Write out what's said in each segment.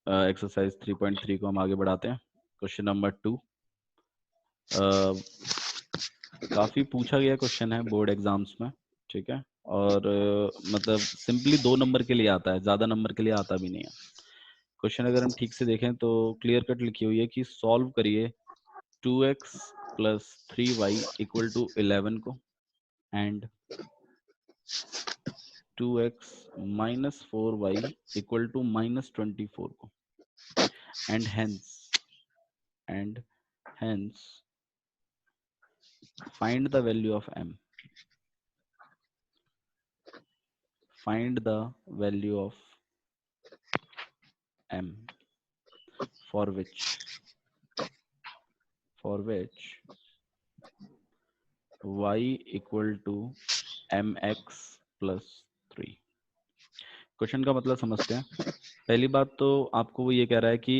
Exercise 3.3 को हम आगे बढ़ाते हैं। क्वेश्चन नंबर 2 काफी पूछा गया क्वेश्चन है बोर्ड एग्जाम्स में, ठीक है, और मतलब सिंपली 2 नंबर के लिए आता है, ज्यादा नंबर के लिए आता भी नहीं है। क्वेश्चन अगर हम ठीक से देखें तो क्लियर कट लिखी हुई है कि सॉल्व करिए 2x plus 3y equal to 11 को and 2x minus 4y equal to minus 24 को and hence find the value of m. Find the value of m for which y equal to mx plus 3। Question का मतलब समझते हैं। पहली बात तो आपको वो ये कह रहा है कि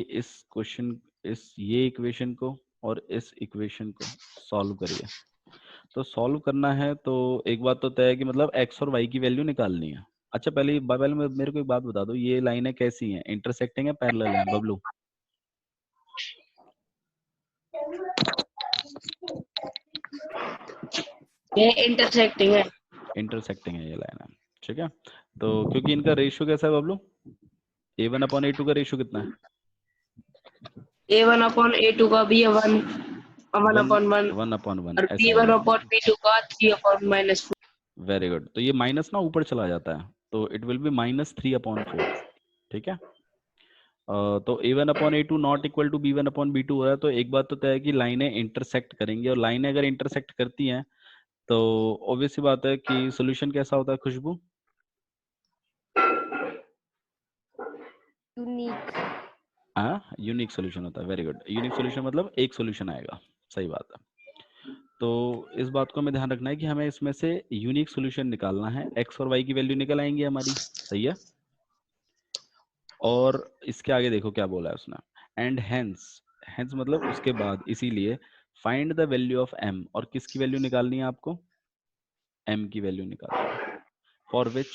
ये इक्वेशन को और इस इक्वेशन को सॉल्व करिए। तो सॉल्व करना है तो एक बात तो तय है कि मतलब x और y की वैल्यू निकालनी है। अच्छा पहले मेरे को एक बात बता दो, ये लाइनें कैसी हैं, इंटरसेक्टिंग है पैरेलल है बबलू? ये इंटरसेक्टिंग है। इंटरसेक्टिंग है ये लाइन है, ठीक है। तो क्योंकि इनका रेशियो कैसा है बबलू, a1/a2 का रेशियो कितना है? A1/A2 का भी 1 1/1 1/1 और ऐसा होगा। B1/B2 का 3/-4। Very good. तो ये माइनस ना ऊपर चला जाता है, तो इट विल बी -3/4, ठीक है। तो a1/a2 not equal to b1/b2 हो रहा है, तो एक बात तो तय है कि लाइनें इंटरसेक्ट करेंगी, और लाइनें अगर इंटरसेक्ट करती हैं तो ऑब्वियस सी बात है कि सॉल्यूशन कैसा होता है खुशबू? यूनिक। हाँ, यूनिक सॉल्यूशन होता है। Very good. यूनिक सॉल्यूशन मतलब एक सॉल्यूशन आएगा, सही बात है। तो इस बात को हमें ध्यान रखना है कि हमें इसमें से यूनिक सॉल्यूशन निकालना है, एक्स और वाई की वैल्यू निकल आएंगी हमारी, सही है। और इसके आगे देखो क्या बोला है उसने, एंड हेंस मतलब उसके बाद, इसीलिए find the value of m, और किसकी वैल्यू निकालनी है आपको? m की वैल्यू निकालनी है। For which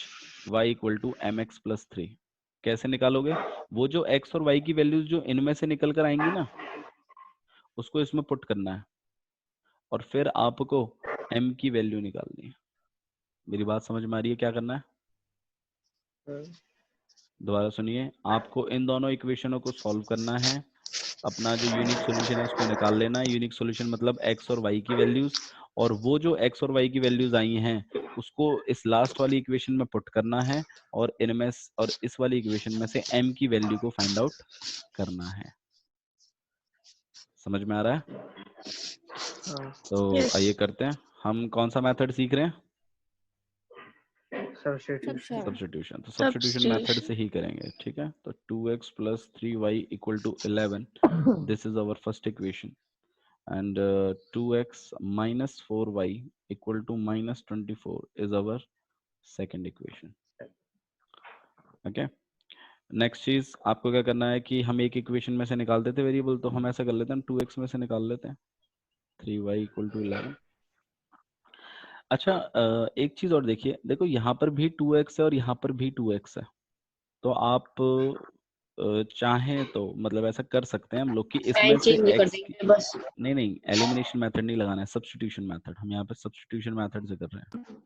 y equal to m x plus 3। कैसे निकालोगे? वो जो x और y की वैल्यूज जो इनमें से निकल कर आएंगी ना, उसको इसमें पुट करना है, और फिर आपको m की वैल्यू निकालनी है। मेरी बात समझ में आ रही है क्या करना है? दोबारा सुनिए, आपको इन दोनों इक्वेशनों को सॉल्व करना है, अपना जो यूनिक सॉल्यूशन है उसको निकाल लेना है। यूनिक सॉल्यूशन मतलब x और y की वैल्यूज, और वो जो x और y की वैल्यूज आई हैं उसको इस लास्ट वाली इक्वेशन में पुट करना है, और और इस वाली इक्वेशन में से m की वैल्यू को फाइंड आउट करना है। समझ में आ रहा है? तो आइए करते हैं। हम कौन सा मेथड सीख रहे हैं? सब्स्टिट्यूशन। तो सब्स्टिट्यूशन मेथड से ही करेंगे, ठीक है। तो 2x plus 3y equal to 11, this is our first equation, and 2x minus 4y equal to minus 24 is our second equation. Okay, next चीज आपको क्या करना है कि हम एक इक्वेशन में से निकाल देते वेरिएबल, तो हम ऐसा कर लेते हैं 2x में से निकाल लेते हैं 3y इक्वल टू 11। अच्छा एक चीज और देखिए, देखो यहाँ पर भी 2x है और यहाँ पर भी 2x है, तो आप चाहें तो मतलब ऐसा कर सकते हैं हम लोग कि इसमें से चेंज कर x की, देंगे बस। नहीं एलिमिनेशन मेथड नहीं लगाना है, सब्स्टिट्यूशन मेथड। हम यहाँ पे सब्स्टिट्यूशन मेथड से कर रहे हैं,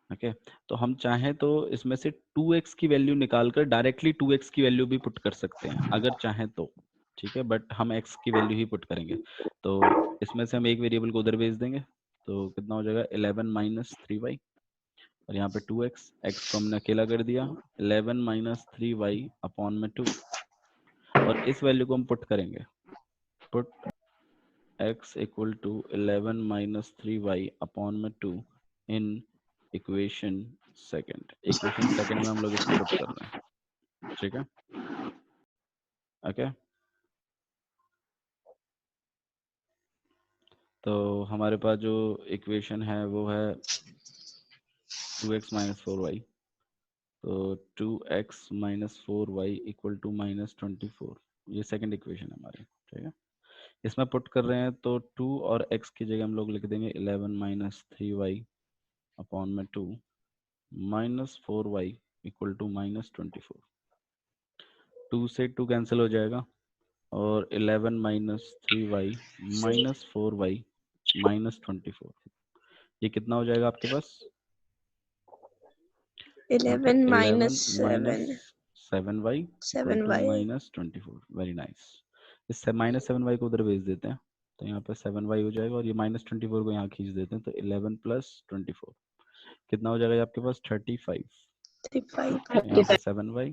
ओके। तो हम चाहें तो इसमें से 2x की वैल्यू निकालकर डायरेक्टली 2x की वैल्यू भी पुट कर सकते हैं अगर चाहें तो, ठीक है, बट हम x की वैल्यू ही पुट करेंगे। तो इसमें से हम एक वेरिएबल को उधर भेज देंगे, तो कितना हो जाएगा 11 माइनस 3y, और यहाँ पे 2x, x को हमने अकेला कर दिया, 11 माइनस 3y अपॉन में 2, और इस वैल्यू को हम पुट करेंगे, put x equal to 11 minus 3y upon में 2 in equation second. Equation second में हम लोग इसको पुट कर रहे हैं, ठीक है, ओके। तो हमारे पास जो इक्वेशन है वो है 2x माइनस 4y, तो 2x minus 4y equal to minus 24, ये सेकंड इक्वेशन है हमारी, ठीक है। इसमें पुट कर रहे हैं तो 2 और x की जगह हम लोग लिख देंगे 11 माइनस 3y अपॉन में 2 minus 4y equal to minus 24। 2 से 2 कैंसिल हो जाएगा और 11 minus 3y minus 4y minus 24, ये कितना हो जाएगा आपके पास? 11 minus 7 7y equal to 7y minus 24। Very nice. इस माइनस 7y को उधर भेज देते हैं, तो यहाँ पे 7y हो जाएगा और ये माइनस 24 को यहाँ खींच देते हैं, तो 11 प्लस 24 कितना हो जाएगा ये आपके पास? 35। 35 यहाँ पे 7y,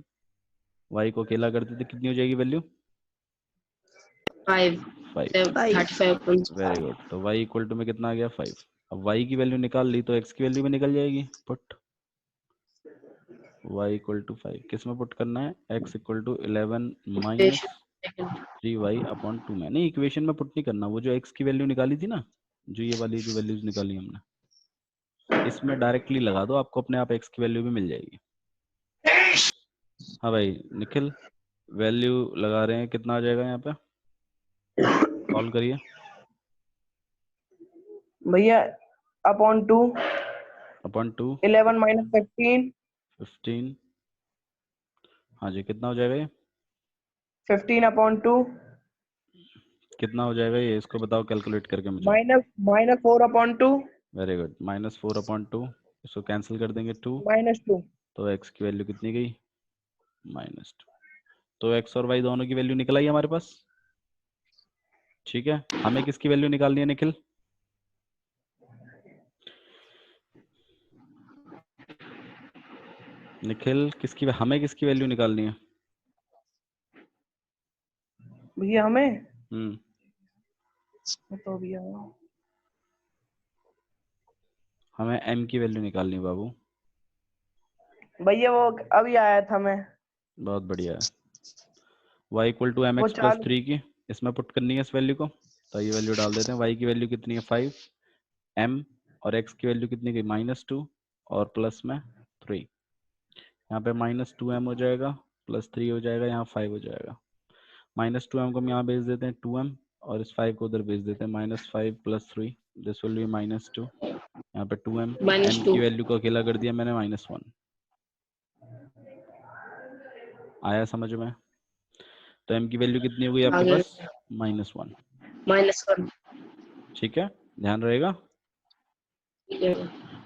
y को अकेला कर देते कितनी हो जाएगी वैल्यू? 5 5। 35 very good. तो y इक्वल टू में कितना आ गया? 5। अब y की वैल्यू निकाल ली तो x की वैल्यू भी निकल जाएगी। पुट y इक्वल टू 5 किस में पुट करना है? x equal to 11 minus 3y upon 2 में। नहीं, इक्वेशन में पुट नहीं करना, वो जो x की वैल्यू निकाली थी ना, जो ये वाली जो वैल्यूज निकाली हमने, इसमें डायरेक्टली लगा दो, आपको अपने आप x की वैल्यू भी मिल जाएगी। हाँ भाई निखिल, वैल्यू लगा रहे हैं, कितना आ जाएगा यहाँ पे? सॉल्व करिए भैया। Upon 2 upon 2 11 minus 15। हाँ जी, कितना हो जाएगा ये? 15 अपॉन 2 कितना हो जाएगा ये? इसको बताओ कैलकुलेट करके मुझे। Minus 4 upon 2 very good. Minus 4 upon 2, इसको कैंसिल कर देंगे 2, माइनस 2 तो x की वैल्यू कितनी गई? माइनस 2। तो x और y दोनों की वैल्यू निकल आई हमारे पास। ठीक है, हमें किसकी वैल्यू निकालनी है निखिल? निखिल किसकी, हमें किसकी वैल्यू निकालनी है? भैया हमें हम्म, तो भैया हमें m की वैल्यू निकालनी है बाबू। भैया वो अभी आया था मैं। बहुत बढ़िया है। y इक्वल टू एम वो एक्स प्लस चालू 3 की इसमें पुट करनी है इस वैल्यू को, तो ये वैल्यू डाल देते हैं। y की वैल्यू कितनी है? 5, m और x की वैल्यू कितनी गई? -2 और प्लस में 3। यहाँ पे -2m हो जाएगा, +3 हो जाएगा, यहाँ 5 हो जाएगा। -2m को हम यहाँ भेज देते हैं 2m, और इस 5 को उधर भेज देते हैं। -5 + 3, दिस विल बी -2। यहाँ पे 2m, m की -2 वैल्यू को अकेला कर दिया मैंने, -1। आया समझ में? तो m की वैल्यू कितनी हो गई आपके आगे पास? -1। -1 ठीक है, ध्यान रहेगा।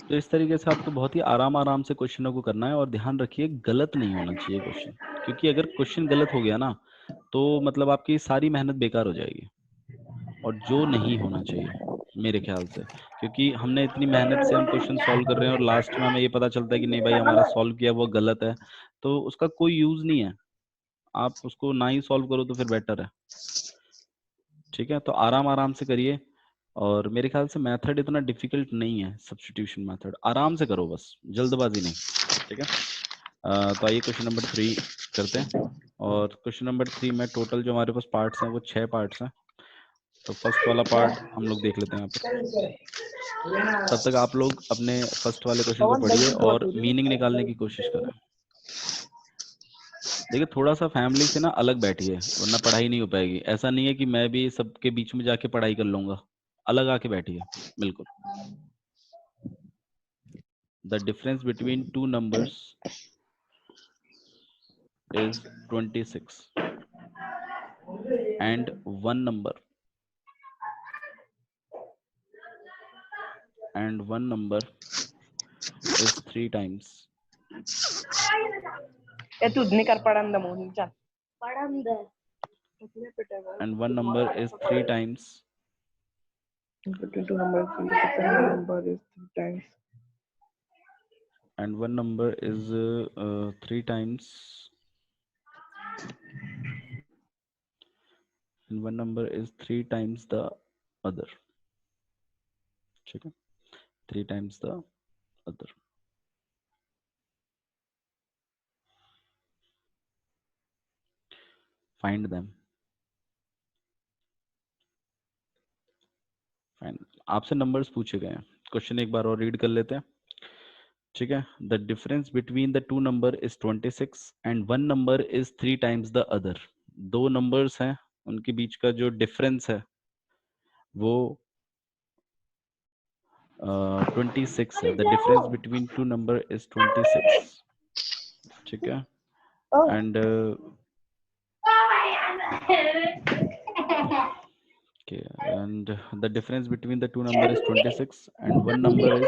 तो इस तरीके से आपको बहुत ही आराम से क्वेश्चनों को करना है, और ध्यान रखिए गलत नहीं होना चाहिए क्वेश्चन, क्योंकि अगर क्वेश्चन गलत हो गया ना, तो मतलब आपकी सारी मेहनत बेकार हो जाएगी, और जो नहीं होना चाहिए मेरे ख्याल से, क्योंकि हमने इतनी मेहनत से हम क्वेश्चन सॉल्व कर रहे हैं और लास्ट में हमें ये पता चलता है कि नहीं भाई हमारा सॉल्व किया वो गलत है, तो उसका कोई यूज नहीं है। आप उसको ना ही सॉल्व करो तो फिर बेटर है। ठीक है, तो आराम से करिए, और मेरे ख्याल से मेथड इतना डिफिकल्ट नहीं है, सब्स्टिट्यूशन मेथड आराम से करो, बस जल्दबाजी नहीं। ठीक है, तो आइए क्वेश्चन नंबर 3 करते हैं। और क्वेश्चन नंबर 3 में टोटल जो हमारे पास पार्ट्स हैं वो 6 पार्ट्स हैं। तो फर्स्ट वाला पार्ट हम लोग देख लेते हैं यहाँ पर। तब तक आप लोग अपने फर्स्ट वाले क्वेश्चन को पढ़िए और मीनिंग निकालने की कोशिश करें। देखिए थोड़ा सा फैमिली से ना अलग बैठिए, वरना पढ़ाई नहीं हो पाएगी। ऐसा नहीं है कि मैं भी सबके बीच में जाके पढ़ाई कर लूंगा, अलग आके बैठिए बिल्कुल। The difference between two numbers is 26 and one number is 3 times, ए तू निकर पढ़न द मोहन चल and one number is 3 times between two numbers number is 3 times and one number is 3 times and one number is 3 times the other. ठीक है, 3 times the other. Find them. आपसे numbers पूछे गए हैं, क्वेश्चन एक बार और read कर लेते हैं। ठीक है, the difference between the two number is 26 and one number is 3 times the other. दो नंबर्स हैं, उनके बीच का जो डिफरेंस है वो 26 है। The difference between two number is 26। ठीक है, and Okay, and the difference between the two number is 26 and one number is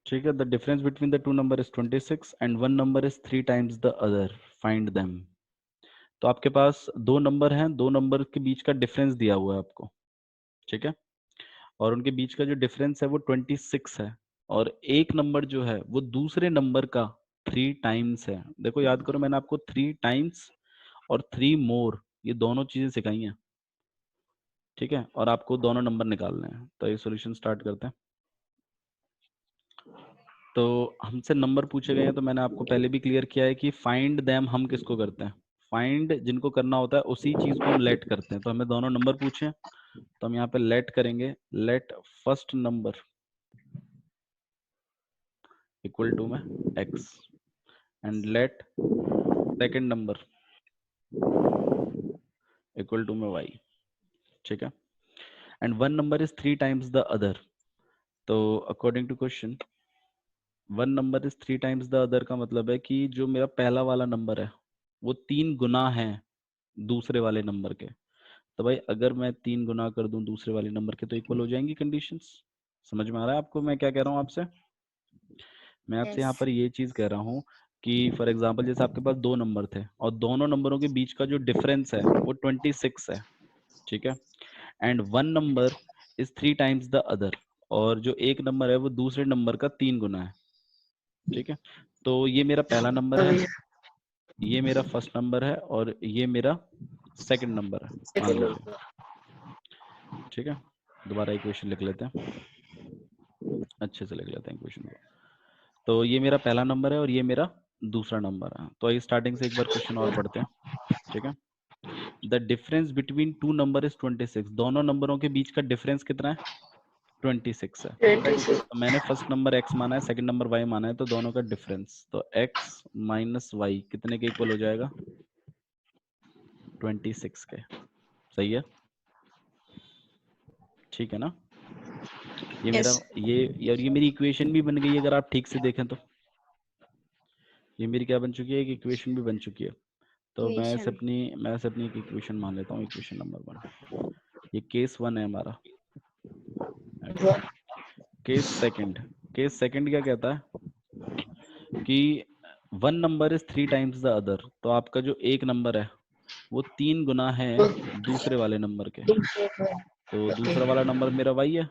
ठीक है, the difference between the two number is 26 and one number is 3 times the other. Find them. तो आपके पास दो number हैं, दो number के बीच का difference दिया हुआ है आपको, ठीक है, और उनके बीच का जो डिफरेंस है वो 26 है, और एक नंबर जो है वो दूसरे नंबर का 3 टाइम्स है। देखो याद करो, मैंने आपको 3 टाइम्स और 3 मोर ये दोनों चीजें सिखाई हैं, ठीक है, और आपको दोनों नंबर निकालने हैं। तो ये सॉल्यूशन स्टार्ट करते हैं। तो हमसे नंबर पूछे गए हैं, तो मैंने आपको पहले भी क्लियर किया है कि फाइंड देम हम किसको करते हैं, फाइंड जिनको करना होता है उसी चीज को हम लेट करते हैं। तो हमें दोनों नंबर पूछे, तो हम यहाँ पे लेट करेंगे, let first number equal to में x and let second number equal to में y, ठीक है, and one number is 3 times the other. तो according to question one number is 3 times the other का मतलब है कि जो मेरा पहला वाला नंबर है वो 3 गुना है दूसरे वाले नंबर के। तो भाई अगर मैं 3 गुना कर दूं दूसरे वाले नंबर के तो इक्वल हो जाएंगी कंडीशंस। समझ में आ रहा है आपको मैं क्या कह रहा हूँ आपसे? मैं आपसे यहाँ पर ये चीज कह रहा हूँ कि फॉर एग्जाम्पल जैसे आपके पास दो नंबर थे और दोनों नंबरों के बीच का जो डिफरेंस है वो 26 है, ठीक है, and one number is 3 times the other, और जो एक नंबर है वो दूसरे नंबर का 3 गुना है, ठीक है। तो ये मेरा पहला नंबर है, ये मेरा फर्स्ट नंबर है, और ये मेरा सेकंड नंबर है, मान लीजिए, ठीक है। दोबारा इक्वेशन लिख लेते हैं, अच्छे से लिख लेते हैं इक्वेशन को। तो ये मेरा पहला नंबर है और ये मेरा दूसरा नंबर है। तो आइए स्टार्टिंग से एक बार क्वेश्चन और पढ़ते हैं, ठीक है। The difference between two number is 26। दोनों नंबरों के बीच का डिफरेंस कितना है? 26 है। तो मैंने फर्स्ट नंबर x माना है, सेकंड नंबर y माना है, तो दोनों का डिफरेंस, तो x माइनस वाई कितने के इक्वल हो जाएगा? 26 के। सही है, ठीक है ना? ये मेरा ये और ये मेरी इक्वेशन भी बन गई है, अगर आप ठीक से देखें तो ये मेरी क्या बन चुकी है? एक इक्वेशन भी बन चुकी है। तो मैं से अपनी एक इक्वेशन मान लेता हूँ, इक्वेशन नंबर 1। ये केस 1 है हमारा। केस सेकंड क्या कहता है कि one number is 3 times the other. तो आपका जो एक नंबर है वो 3 गुना है दूसरे वाले नंबर के। तो दूसरा वाला नंबर मेरा y है।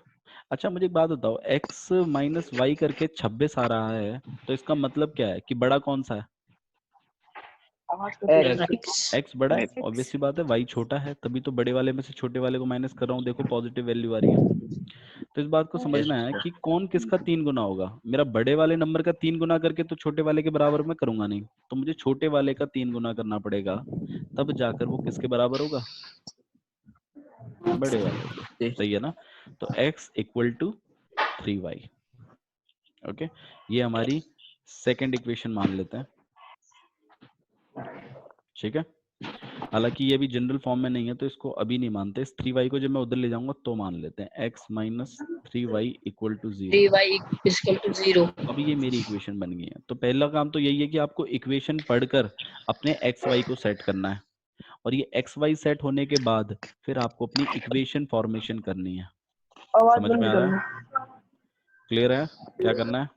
अच्छा मुझे एक बात बताओ, x माइनस वाई करके 26 आ रहा है, तो इसका मतलब क्या है कि बड़ा कौन सा है? x बड़ा है, ऑब्वियस सी बात है। y छोटा है, तभी तो बड़े वाले में से छोटे वाले को माइनस कर रहा हूँ। देखो पॉजिटिव वैल्यू आ रही है। तो इस बात को समझना है कि कौन किसका 3 गुना होगा। मेरा बड़े वाले नंबर का 3 गुना करके तो छोटे वाले के बराबर में करूंगा नहीं, तो मुझे छोटे वाले का 3 गुना करना पड़ेगा, तब जाकर वो किसके बराबर होगा? बड़े वाले के। सही है ना? तो x equal to 3y। Okay, ये हमारी सेकंड इक्वेशन मान लेते हैं, ठीक है। हालांकि ये भी जनरल फॉर्म में नहीं है तो इसको अभी नहीं मानते। इस 3y को जब मैं उधर ले जाऊंगा तो मान लेते हैं। x minus 3y equal to 0। 3y equal to 0। अभी ये मेरी इक्वेशन बन गई है। तो पहला काम तो यही है कि आपको इक्वेशन पढ़कर अपने x y को सेट करना है, और ये x y सेट होने के बाद फिर आपको अपनी इक्वेशन फॉर्मेशन करनी है। समझ में आ रहा है? क्लियर है? क्या करना है?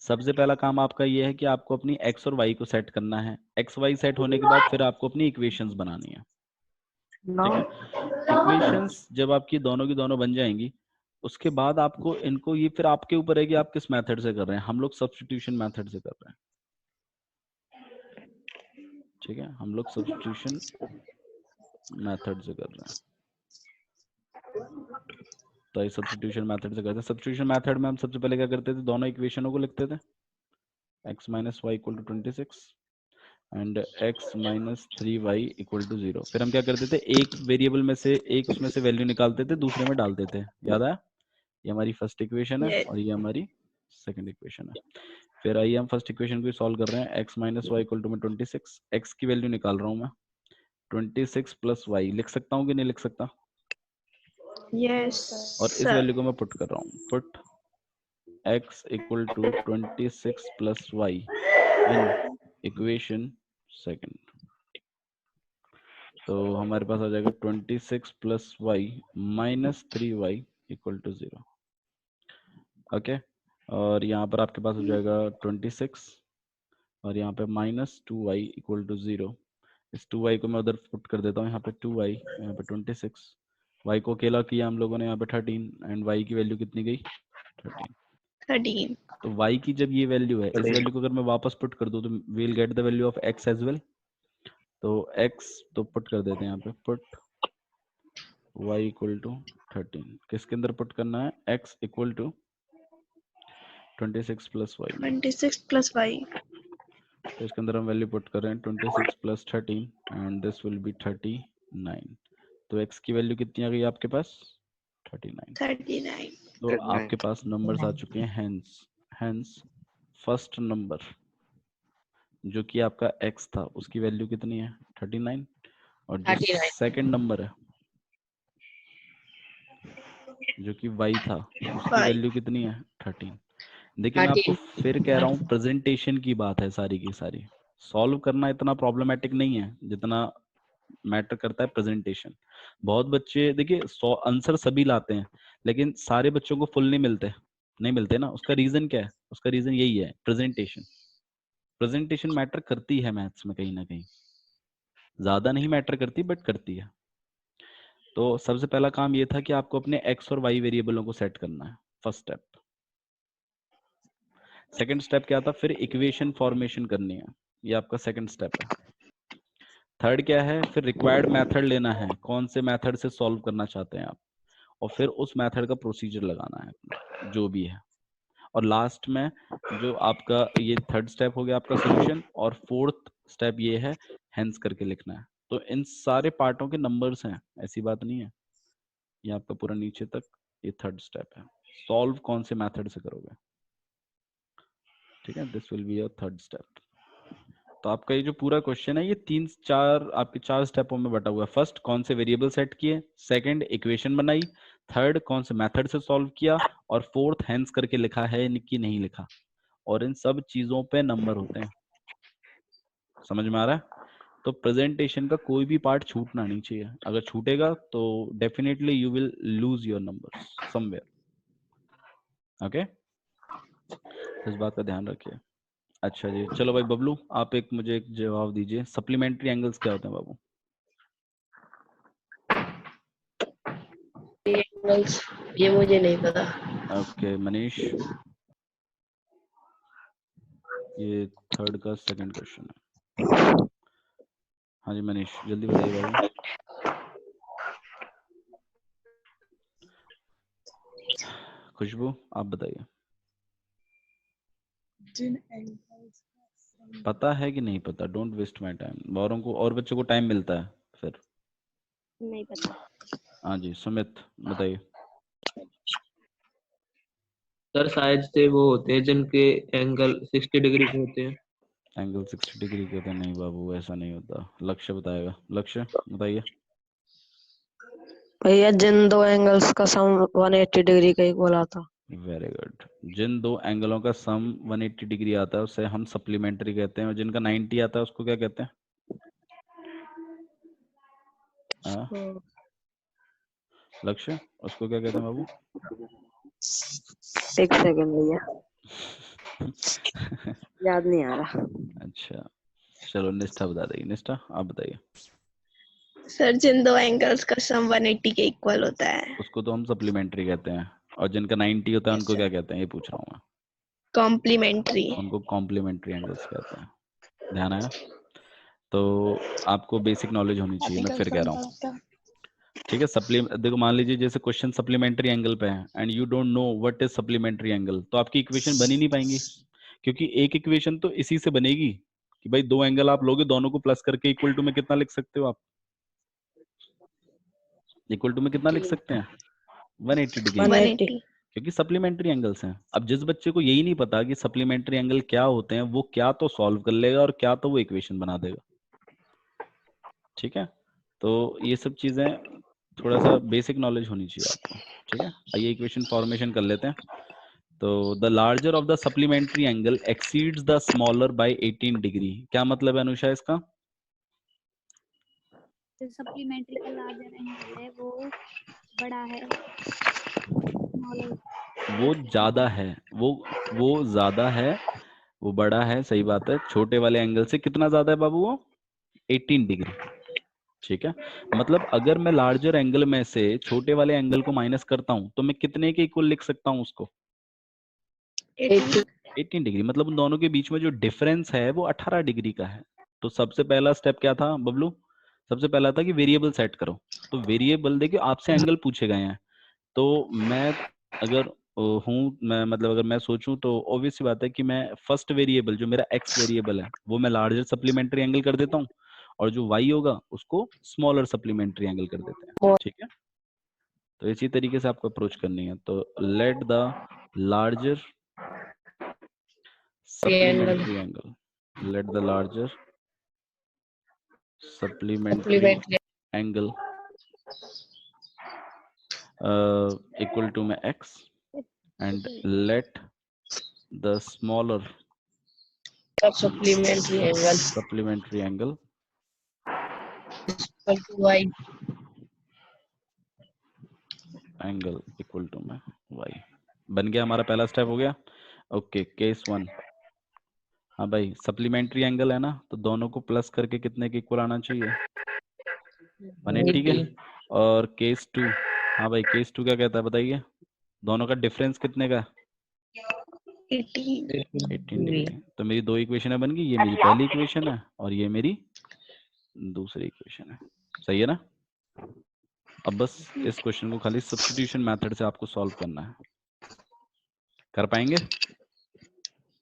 सबसे पहला काम आपका ये है कि आपको अपनी x और y को सेट करना है। x y सेट होने के बाद फिर आपको अपनी इक्वेशंस बनानी है, ठीक है। इक्वेशंस जब आपकी दोनों की दोनों बन जाएंगी, उसके बाद आपको इनको, ये फिर आपके ऊपर है कि आप किस मेथड से कर रहे हैं। हम लोग सब्स्टिट्यूशन मेथड से कर रहे हैं, ठीक है। हम लोग सब्स्टिट्यूशन मेथड से कर रहे हैं। तो ये सब्स्टिट्यूशन मेथड से करते हैं। सब्स्टिट्यूशन मेथड में हम सबसे पहले क्या करते थे? दोनों इक्वेशनों को लिखते थे, x minus y equal to 26 and x minus 3y equal to 0। फिर हम क्या करते थे? एक वेरिएबल में से एक उसमें से वैल्यू निकालते थे, दूसरे में डालते थे। याद आया? ये हमारी फर्स्ट इक्वेशन है और ये हमारी सेकंड इक्वेशन है। फिर आइए हम फर्स्ट इक्वेशन को सॉल्व कर रहे हैं। x minus y equal to में 26, x की वैल्यू निकाल रहा हूँ मैं। 26 प्लस वाई लिख सकता हूँ कि नहीं लिख सकता? यस और इस वैल्यू को मैं पुट कर रहा हूँ, put x equal to 26 plus y in equation second. तो हमारे पास आ जाएगा 26 plus y minus 3y equal to 0। Okay, और यहाँ पर आपके पास हो जाएगा 26 और यहाँ पे माइनस 2y इक्वल टू 0। इस 2y को मैं उधर पुट कर देता हूँ, यहाँ पे 2y, यहाँ पे 26, y को अकेला किया हम लोगों ने, यहाँ पे 13 एंड y की वैल्यू कितनी गई 13। तो y की जब ये वैल्यू है, इस वैल्यू को अगर मैं वापस पुट कर दूं तो we'll get the value of x as well. तो x तो पुट कर देते हैं यहाँ पे, पुट y इक्वल टू 13, किसके अंदर पुट करना है, x equal to 26 plus y. 26 plus y, तो इसके अंदर हम वैल्यू पुट कर रहे हैं 26 plus 13 and this will be 39। तो x की वैल्यू कितनी आ गई आपके पास 39। तो आपके पास नंबर्स आ चुके हैं। हेंस फर्स्ट नंबर जो कि आपका x था उसकी वैल्यू कितनी है 39, और जो 39। सेकंड नंबर है जो कि y था उसकी Y। वैल्यू कितनी है 13। देखिए मैं आपको फिर कह रहा हूँ, प्रेजेंटेशन की बात है सारी की सारी, सॉल्व करना इतना प्रॉब्लमेटिक नहीं है जितना मैटर करता है प्रेजेंटेशन। बहुत बच्चे देखिए आंसर सभी लाते हैं लेकिन सारे बच्चों को फुल नहीं मिलते ना। उसका रीजन क्या है, उसका रीजन यही है, प्रेजेंटेशन मैटर करती है मैथ्स में कहीं ना कहीं, ज्यादा नहीं मैटर करती बट करती है। तो सबसे पहला काम ये था कि आपको अपने x और y वेरिएबलों को सेट करना है, फर्स्ट स्टेप। सेकंड स्टेप क्या था, फिर इक्वेशन फॉर्मेशन करनी है, ये आपका सेकंड स्टेप है। थर्ड क्या है, फिर रिक्वायर्ड मेथड लेना है, कौन से मेथड से सॉल्व करना चाहते हैं आप, और फिर उस मेथड का प्रोसीजर लगाना है अपना जो भी है। और लास्ट में जो आपका ये थर्ड स्टेप हो गया आपका सॉल्यूशन, और फोर्थ स्टेप ये है हेंस करके लिखना है। तो इन सारे पार्टों के नंबर्स हैं, ऐसी बात नहीं है, ये आपका पूरा नीचे तक ये थर्ड स्टेप है। सॉल्व कौन से मेथड से करोगे, ठीक है, this will be your third step. तो आपका ये जो पूरा क्वेश्चन है ये आपके चार स्टेपों में बटा हुआ है। फर्स्ट कौन से वेरिएबल सेट किए, सेकंड इक्वेशन बनाई, थर्ड कौन से मेथड से सॉल्व किया, और फोर्थ हेंस करके लिखा है कि नहीं लिखा। और इन सब चीजों पे नंबर होते हैं, समझ में आ रहा है। तो प्रेजेंटेशन का कोई भी पार्ट छूटना नहीं चाहिए, अगर छूटेगा तो definitely you will lose your numbers somewhere. Okay, इस बात का ध्यान रखिए। अच्छा जी, चलो भाई बबलू आप मुझे एक जवाब दीजिए, सप्लीमेंट्री एंगल्स क्या होते हैं बाबू। एंगल्स ये मुझे नहीं पता। ओके मनीष, ये थर्ड का सेकंड क्वेश्चन है। हाँ जी मनीष जल्दी बताइए बाबू। खुशबू आप बताइए, पता है कि नहीं पता, डोंट वेस्ट माय टाइम, औरों को और बच्चों को टाइम मिलता है फिर। नहीं पता। हाँ जी सुमित बताइए। सर शायद से वो होते हैं जिनके एंगल 60 डिग्री के होते हैं। एंगल 60 डिग्री के होते हैं, नहीं बाबू ऐसा नहीं होता। लक्ष्य बताएगा, लक्ष्य बताइए। भैया जिन दो एंगल्स का सम 180 डिग्री का इक्वल आता। वेरी गुड, जिन दो एंगलों का सम 180 डिग्री आता है उसे हम सप्लीमेंट्री कहते हैं, और जिनका 90 आता है उसको क्या कहते हैं। लक्ष्य उसको क्या कहते हैं बाबू। एक सेकंड भैया याद नहीं आ रहा। अच्छा चलो निष्ठा बता देगी, निष्ठा आप बताइए। सर जिन दो एंगल्स का सम 180 के इक्वल होता है उसको तो हम सप्लीमेंट्री कहते हैं, और जिनका 90 होता है उनको क्या कहते हैं ये पूछ रहा हूँ मैं। कॉम्प्लीमेंट्री। उनको कॉम्प्लीमेंट्री एंगल्स कहते हैं। ध्यान आया। तो आपको बेसिक नॉलेज होनी चाहिए, मैं फिर कह रहा हूँ, ठीक है। देखो मान लीजिए जैसे क्वेश्चन सप्लीमेंट्री एंगल पे है and you don't know what is supplementary angle, तो आपकी इक्वेशन बन ही नहीं पाएंगी, क्योंकि एक इक्वेशन तो इसी से बनेगी कि भाई दो एंगल आप लोगे, दोनों को प्लस करके इक्वल टू में कितना लिख सकते हो आप, इक्वल टू में कितना लिख सकते हैं 180 डिग्री, 180। क्योंकि सप्लीमेंट्री एंगल्स हैं। अब जिस बच्चे को यही नहीं पता कि सप्लीमेंट्री एंगल क्या होते हैं, वो क्या तो सॉल्व कर लेगा और क्या तो वो इक्वेशन बना देगा, ठीक है। तो ये सब चीजें थोड़ा सा बेसिक नॉलेज होनी चाहिए आपको, ठीक है। आइए इक्वेशन फॉर्मेशन कर लेते हैं। तो the larger of the supplementary angle exceeds the smaller by 18 degree, क्या मतलब है अनुषा इसका? जो सप्लीमेंट्री का लार्जर एंगल है वो बड़ा है, स्मॉलर वो ज्यादा है, वो ज्यादा है, वो बड़ा है, सही बात है। छोटे वाले एंगल से कितना ज्यादा है बाबू वो? 18 डिग्री। ठीक है, मतलब अगर मैं लार्जर एंगल में से छोटे वाले एंगल को माइनस करता हूं तो मैं कितने के इक्वल लिख सकता हूं उसको? 18 डिग्री। मतलब उन दोनों के बीच में जो डिफरेंस है वो 18 डिग्री का है। तो सबसे पहला स्टेप क्या था बबलू? सबसे पहला था कि वेरिएबल सेट करो। तो वेरिएबल देखिए आपसे एंगल पूछे गए हैं, तो मैं अगर हूँ, मैं मतलब अगर मैं सोचूं तो ऑब्वियस सी बात है कि मैं फर्स्ट वेरिएबल जो मेरा एक्स वेरिएबल है वो मैं लार्जर सप्लीमेंट्री एंगल कर देता हूँ, और जो वाई होगा उसको स्मॉलर सप्लीमेंट्री एंगल कर देते हैं। ठीक है, तो इसी तरीके से आपको अप्रोच करनी है। तो let the larger supplementary angle, let the larger supplementary angle equal to my x, and let the smaller supplementary angle equal to my y। बन गया, हमारा पहला स्टेप हो गया। Okay, case 1। हाँ भाई, सप्लीमेंट्री एंगल है ना, तो दोनों को प्लस करके कितने के इक्वल आना चाहिए? 180 के। और केस 2, हाँ भाई केस 2 क्या कहता है बताइए? दोनों का डिफरेंस कितने का? 18 डिग्री। तो मेरी दो इक्वेशन बन गई, ये मेरी पहली इक्वेशन है और ये मेरी दूसरी इक्वेशन है। सही है ना? अब बस इस क्वेश्चन को खाली सब्स्टिट्यूशन मेथड से आपको सॉल्व करना है। कर पाएंगे?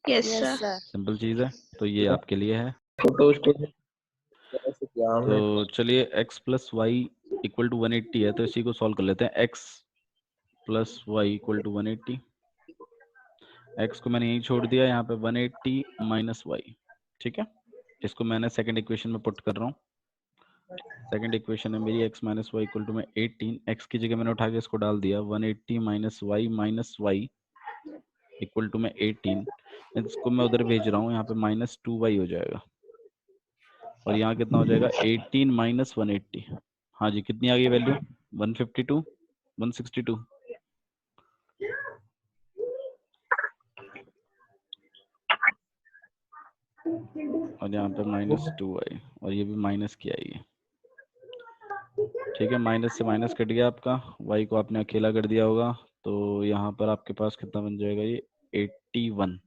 Yes sir. सिंपल चीज है, तो ये आपके लिए है। तो तो चलिए x plus y equal to 180 है, तो इसी को सॉल्व कर लेते हैं। x plus y equal to 180, x को मैंने यही छोड़ दिया यहाँ पे, 180 माइनस वाई। ठीक है, इसको मैंने सेकंड इक्वेशन में पुट कर रहा हूँ। सेकंड इक्वेशन है मेरी x minus y equal to में 18, x की जगह मैंने उठा के इसको डाल दिया, 180 माइनस वाई इक्वल टू में 18। इसको मैं उधर भेज रहा हूँ, यहाँ पे माइनस 2y हो जाएगा, और यहाँ कितना हो जाएगा? 18 माइनस 180। हाँ जी, कितनी आ गई वैल्यू? 152, 162। और यहाँ पे माइनस 2y, और ये भी माइनस की आई है। ठीक है, माइनस से माइनस कट गया आपका, y को आपने अकेला कर दिया होगा, तो यहाँ पर आपके पास कितना बन जाएगा? ये 81।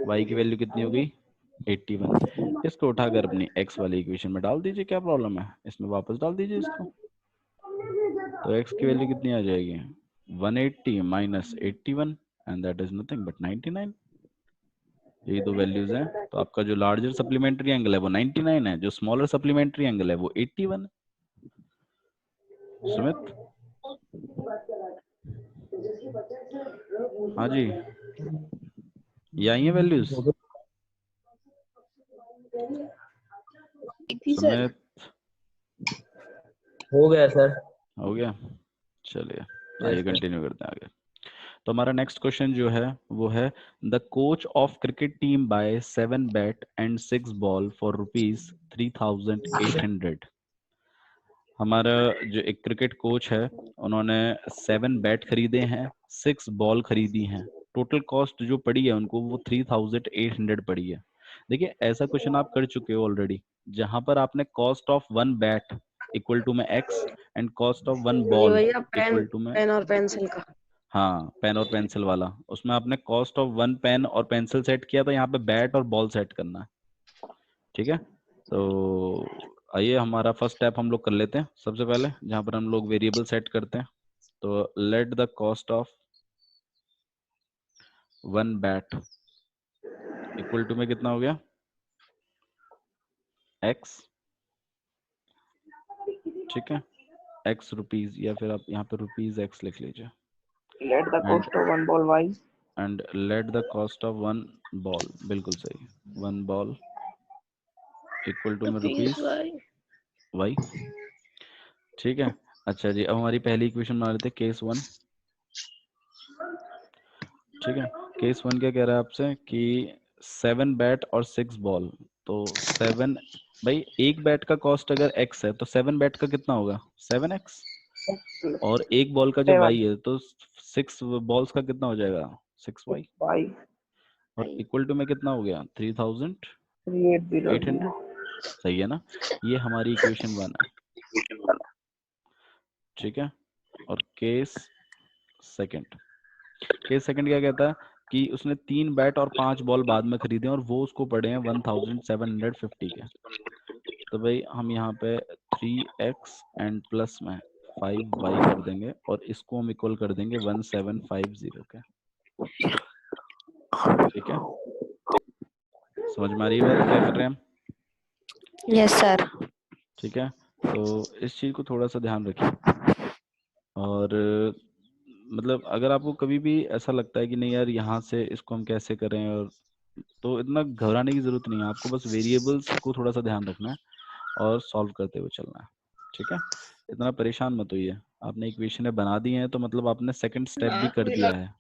y की वैल्यू कितनी हो गई? 81। इसको उठाकर अपनी x वाली इक्वेशन में डाल दीजिए, क्या प्रॉब्लम है? इसमें वापस डाल दीजिए इसको, तो x की वैल्यू कितनी आ जाएगी? 180 minus 81, and that is nothing but 99। यही दो वैल्यूज हैं। तो आपका जो लार्जर सप्लीमेंट्री एंगल है वो 99 है, जो स्मॉलर सप्लीमेंट्री एंगल है वो 81 है। सुमित? हाँ जी, ये आई है वैल्यूज? सुमित? हो गया सर। हो गया, चलिए आइए कंटिन्यू करते हैं आगे। तो हमारा नेक्स्ट क्वेश्चन जो है वो है, the coach of cricket team by 7 bat and 6 ball for rupees 3800। हमारा जो एक क्रिकेट कोच है, उन्होंने 7 बैट खरीदे हैं, 6 बॉल खरीदी हैं, टोटल कॉस्ट जो पड़ी है उनको वो 3800 पड़ी है। देखिए ऐसा क्वेश्चन आप कर चुके हो ऑलरेडी, जहां पर आपने cost of 1 bat equal to में x एंड कॉस्ट ऑफ 1 ये बॉल भैया इक्वल टू में, पेन और पेंसिल का। हाँ पेन और पेंसिल वाला, उसमें आपने कॉस्ट ऑफ 1 पेन और पेंसिल सेट किया था, यहाँ पे बैट और बॉल सेट करना है। ठीक है, तो आइए हमारा फर्स्ट स्टेप हम लोग कर लेते हैं सबसे पहले, जहाँ पर हम लोग वेरिएबल सेट करते हैं। तो let the cost of 1 bat equal to में कितना हो गया? x। ठीक है, x रुपीज, या फिर आप यहाँ पे रुपीज x लिख लीजिए। Let the cost of one ball y. And let the cost of 1 ball, बिल्कुल सही, 1 बॉल इक्वल टू में रुपीज y। ठीक है, अच्छा जी, अब हमारी पहली इक्वेशन बना लेते हैं, केस 1। ठीक है। केस 1 क्या कह रहा है आपसे कि 7 बैट और 6 बॉल। तो 7 भाई एक बैट का कॉस्ट अगर x है तो 7 बैट का कितना होगा 7x, और एक बॉल का जब y 7 है तो 6 बॉल्स का कितना हो जाएगा 6y, 5 और इक्वल टू में कितना हो गया 3800। 3800। सही है ना, ये हमारी इक्वेशन 1 है। ठीक है। और केस सेकंड क्या कहता है कि उसने 3 बैट और 5 बॉल बाद में खरीदे और वो उसको पड़े हैं 1750 के। तो भाई हम यहाँ पे 3x एंड प्लस में 5y कर देंगे और इसको हम इक्वल कर देंगे 1750 के। ठीक है, समझ में आ रही है बात क्या कर रहे हैं हम? Yes sir. ठीक है, तो इस चीज को थोड़ा सा ध्यान रखिए। और मतलब अगर आपको कभी भी ऐसा लगता है कि नहीं यार यहाँ से इसको हम कैसे करें, और तो इतना घबराने की जरूरत नहीं है, आपको बस वेरिएबल्स को थोड़ा सा ध्यान रखना है और सॉल्व करते हुए चलना है। ठीक है, इतना परेशान मत होइए। आपने इक्वेशन बना दी है तो मतलब आपने सेकंड स्टेप भी कर दिया है,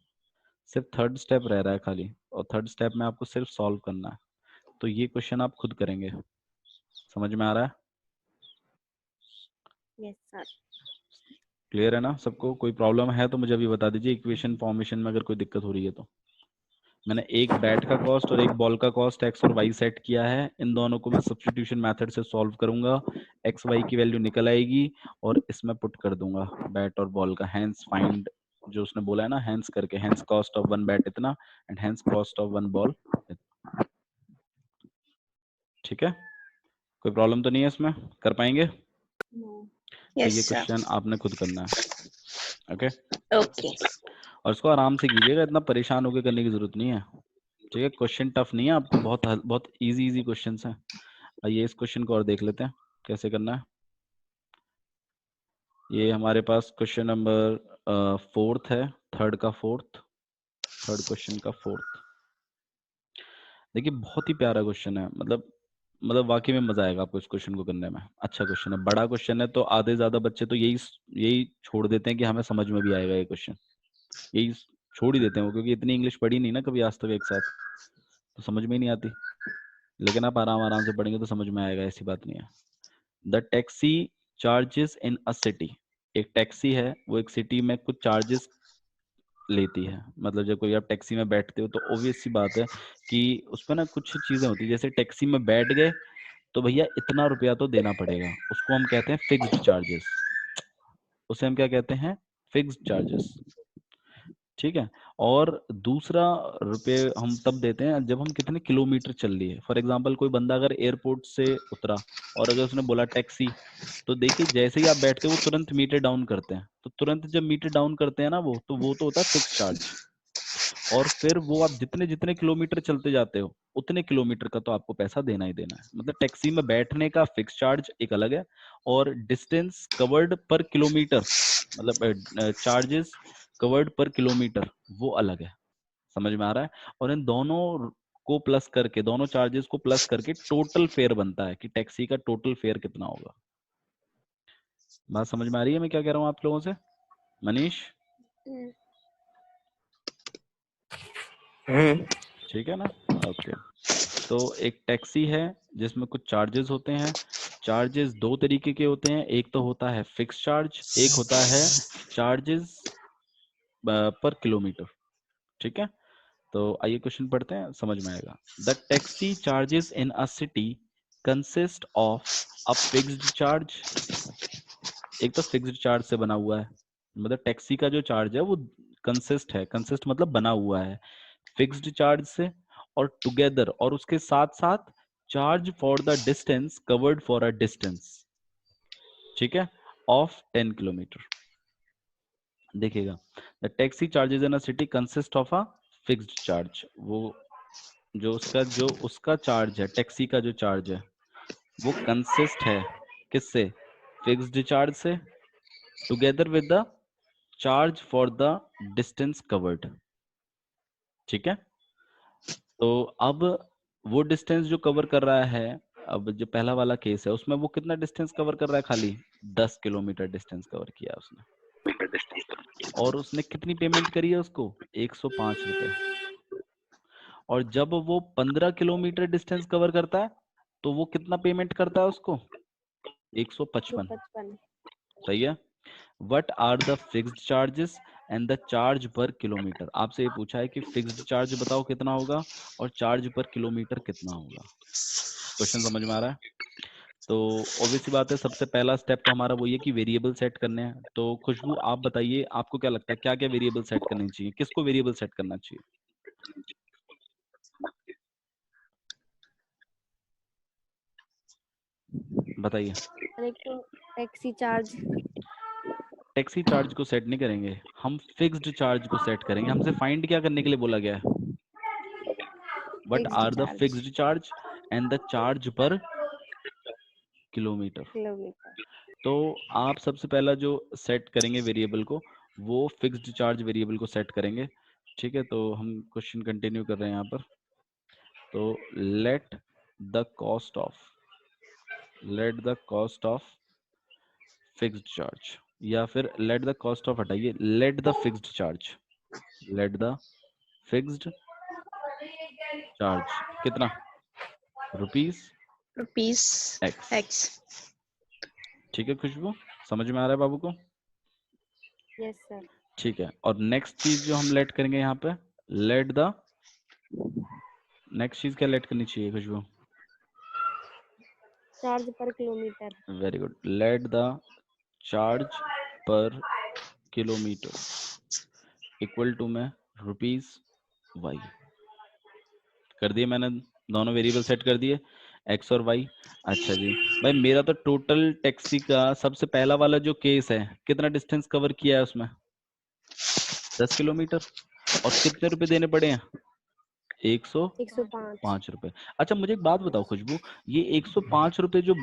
सिर्फ थर्ड स्टेप रह रहा है खाली, और थर्ड स्टेप में आपको सिर्फ सॉल्व करना है। तो ये क्वेश्चन आप खुद करेंगे। समझ में आ रहा है? Yes sir. क्लियर है ना सबको? कोई प्रॉब्लम है तो मुझे अभी बता दीजिए, इक्वेशन फॉर्मेशन में अगर कोई दिक्कत हो रही है तो। मैंने एक बैट का कॉस्ट और एक बॉल का कॉस्ट x और y सेट किया है, इन दोनों को मैं सब्स्टिट्यूशन मेथड से सॉल्व करूंगा, x y की वैल्यू निकल आएगी और इसमें पुट कर दूंगा बैट और बॉल का। हैंस फाइंड, जो उसने बोला है ना हैंस करके, हैंस कॉस्ट ऑफ 1 बैट इतना and hence cost of 1 ball इतना। ठीक है, कोई प्रॉब्लम तो नहीं है इसमें? कर पाएंगे? तो यस ये सर। क्वेश्चन आपने खुद करना है। Okay, okay. और इसको आराम से कीजिएगा, इतना परेशान होकर करने की जरूरत नहीं है। ठीक है, क्वेश्चन टफ नहीं है आपको, बहुत इजी क्वेश्चंस हैं। आइए इस क्वेश्चन को और देख लेते हैं कैसे करना है। ये हमारे पास क्वेश्चन नंबर 4 है, थर्ड क्वेश्चन का फोर्थ। देखिए बहुत ही प्यारा क्वेश्चन है, मतलब वाकई में मजा आएगा आपको इस क्वेश्चन को करने में। अच्छा क्वेश्चन है, बड़ा क्वेश्चन है, तो आधे ज्यादा बच्चे तो यही छोड़ देते हैं कि हमें समझ में भी आएगा ये क्वेश्चन, यही छोड़ ही देते हैं वो, क्योंकि इतनी इंग्लिश पढ़ी नहीं ना कभी आज तक एक साथ, तो समझ में ही नहीं आती। लेकिन आप आराम से पढ़ेंगे तो समझ में आएगा, ऐसी बात नहीं है। The taxi charges in a city, एक टैक्सी है वो एक सिटी में कुछ चार्जेस लेती है। मतलब जब कोई आप टैक्सी में बैठते हो तो ऑब्वियस सी बात है कि उसमें ना कुछ चीजें होती है, जैसे टैक्सी में बैठ गए तो भैया इतना रुपया तो देना पड़ेगा, उसको हम कहते हैं फिक्स्ड चार्जेस। उसे हम क्या कहते हैं? Fixed charges. ठीक है, और दूसरा रुपए हम तब देते हैं जब हम कितने किलोमीटर चल लिए। फॉर एग्जांपल कोई बंदा अगर एयरपोर्ट से उतरा और अगर उसने बोला टैक्सी, तो देखिए जैसे ही आप बैठते हो वो तुरंत मीटर डाउन करते हैं, तो तुरंत जब मीटर डाउन करते हैं ना वो तो होता है फिक्स चार्ज। और फिर वो आप जितने जितने किलोमीटर चलते जाते हो उतने किलोमीटर का तो आपको पैसा देना ही देना है। मतलब टैक्सी में बैठने का फिक्स चार्ज एक अलग है, और डिस्टेंस कवर्ड पर किलोमीटर, मतलब चार्जेस कवर्ड पर किलोमीटर, वो अलग है। समझ में आ रहा है? और इन दोनों को प्लस करके, दोनों चार्जेस को प्लस करके टोटल फेयर बनता है कि टैक्सी का टोटल फेयर कितना होगा। बात समझ में आ रही है मैं क्या कह रहा हूँ आप लोगों से? मनीष ठीक है ना? ओके, तो एक टैक्सी है जिसमें कुछ चार्जेस होते हैं। चार्जेस दो तरीके के होते हैं, एक तो होता है फिक्स चार्ज, एक होता है चार्जेस पर किलोमीटर। ठीक है, तो आइए क्वेश्चन पढ़ते हैं, समझ में आएगा। The taxi charges in a city consist of a fixed charge, एक तो फिक्स्ड चार्ज से बना हुआ है, मतलब टैक्सी का जो चार्ज है वो कंसिस्ट मतलब बना हुआ है फिक्स्ड चार्ज से, और टुगेदर और उसके साथ साथ charge for the distance covered for a distance, ठीक है, ऑफ 10 किलोमीटर। देखिएगा, the taxi charges in a city consist of a fixed charge, वो जो उसका चार्ज है, टैक्सी का जो चार्ज है वो कंसिस्ट है किससे? फिक्स्ड चार्ज से, together with the charge for the distance covered. ठीक है, तो अब वो डिस्टेंस जो कवर कर रहा है, अब जो पहला वाला केस है उसमें वो कितना डिस्टेंस कवर कर रहा है? खाली 10 किलोमीटर डिस्टेंस कवर किया उसने। और उसने कितनी पेमेंट करी है उसको? 105 रुपए। और जब वो 15 किलोमीटर डिस्टेंस कवर करता है तो वो कितना पेमेंट करता है उसको? 155। 155। सही है। What are the fixed charges and the charge per kilometer? आपसे ये पूछा है कि फिक्स्ड चार्ज बताओ कितना होगा और चार्ज पर किलोमीटर कितना होगा। क्वेश्चन समझ में आ रहा है? तो ऑब्वियस सी बात है, सबसे पहला स्टेप तो हमारा वही है कि वेरिएबल सेट करने हैं। तो खुशबू आप बताइए, आपको क्या लगता है क्या क्या वेरिएबल सेट करने चाहिए, किसको वेरिएबल सेट करना चाहिए? बताइए। एक तो टैक्सी चार्ज। टैक्सी चार्ज को सेट नहीं करेंगे, हम फिक्स्ड चार्ज को सेट करेंगे। हमसे फाइंड क्या करने के लिए बोला गया है? What Fixed are the charge. Fixed charge and the charge per kilometre. Kilometre. तो आप सबसे पहला जो सेट करेंगे वेरिएबल को, वो फिक्स्ड चार्ज वेरिएबल को सेट करेंगे। ठीक है, तो हम क्वेश्चन कंटिन्यू कर रहे हैं यहाँ पर। तो let the cost of fixed charge, या फिर लेट द कॉस्ट ऑफ हटाइए, let the fixed charge, let the fixed charge कितना? Rupees rupees X. x। ठीक है खुशबू, समझ में आ रहा है बाबू को? Yes sir. ठीक है, और नेक्स्ट चीज जो हम लेट करेंगे यहाँ पे, लेट द, नेक्स्ट चीज क्या लेट करनी चाहिए खुशबू? Charge per kilometre. Very good, let the charge per kilometre equal to में रुपीस वाई। कर दिए मैंने, दोनों वेरिएबल सेट कर दिए, एक्स और वाई। अच्छा जी भाई, मेरा तो टोटल टैक्सी का सबसे पहला वाला जो केस है, कितना डिस्टेंस कवर किया है उसमें? 10 किलोमीटर। और कितने रुपए देने पड़े हैं? 105। 5 रुपए। अच्छा मुझे एक बात बताओ खुशबू, ये 105 रुपए जो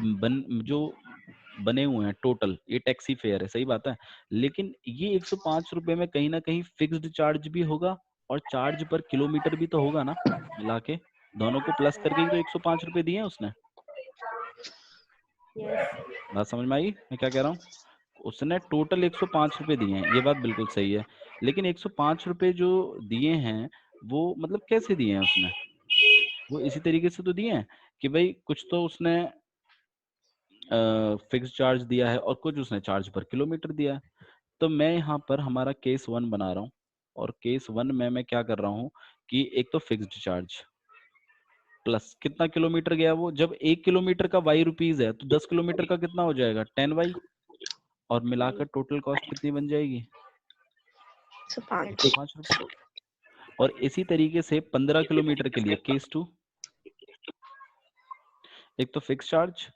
बने हुए हैं टोटल, ये टैक्सी फेयर है, सही बात है, लेकिन ये 105 रुपए में कहीं ना कहीं फिक्स्ड चार्ज भी होगा और चार्ज पर किलोमीटर भी तो होगा ना, मिला के दोनों को प्लस करके ही तो 105 रुपए दिए हैं उसने। यस। बात समझ में आई मैं क्या कह रहा हूँ? उसने टोटल 105 रुपए दिए हैं, ये बात बिल्कुल सही है, लेकिन 105 रुपए जो दिए हैं वो मतलब कैसे दिए हैं उसने? वो इसी तरीके से तो दिए हैं कि भाई कुछ तो उसने फिक्स चार्ज दिया है और कुछ उसने चार्ज पर किलोमीटर दिया है। तो मैं यहाँ पर हमारा केस 1 बना रहा हूँ, और केस 1 में मैं क्या कर रहा हूँ कि एक तो फिक्स्ड चार्ज प्लस कितना किलोमीटर गया वो, जब 1 किलोमीटर का वाई रुपीज है तो 10 किलोमीटर का कितना हो जाएगा? 10 वाई, और मिलाकर टोटल कॉस्ट कितनी बन जाएगी? 105। 105 रुपए। और इसी तरीके से 15 किलोमीटर के लिए केस 2, एक तो फिक्स चार्ज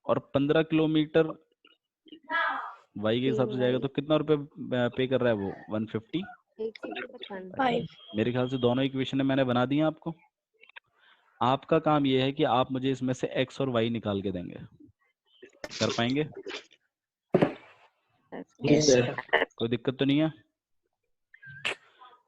और 15 किलोमीटर वाई के हिसाब से जाएगा तो कितना रुपए पे कर रहा है वो? 150। 155। 5। मेरे ख्याल से दोनों इक्वेशन मैंने बना दी हैं आपको। आपका काम ये है कि आप मुझे इसमें से एक्स और वाई निकाल के देंगे। कर पाएंगे? Yes. कोई दिक्कत तो नहीं है?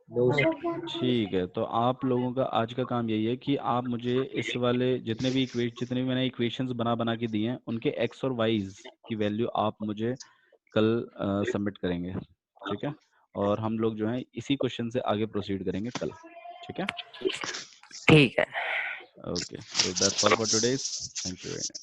ठीक है, तो आप लोगों का आज का काम यही है कि आप मुझे इस वाले जितने भी मैंने इक्वेशंस बना के दिए हैं, उनके एक्स और वाईज की वैल्यू आप मुझे कल सबमिट करेंगे। ठीक है, और हम लोग जो है इसी क्वेश्चन से आगे प्रोसीड करेंगे कल। ठीक है, ठीक है। Okay, so that's all for today. Thank you very much.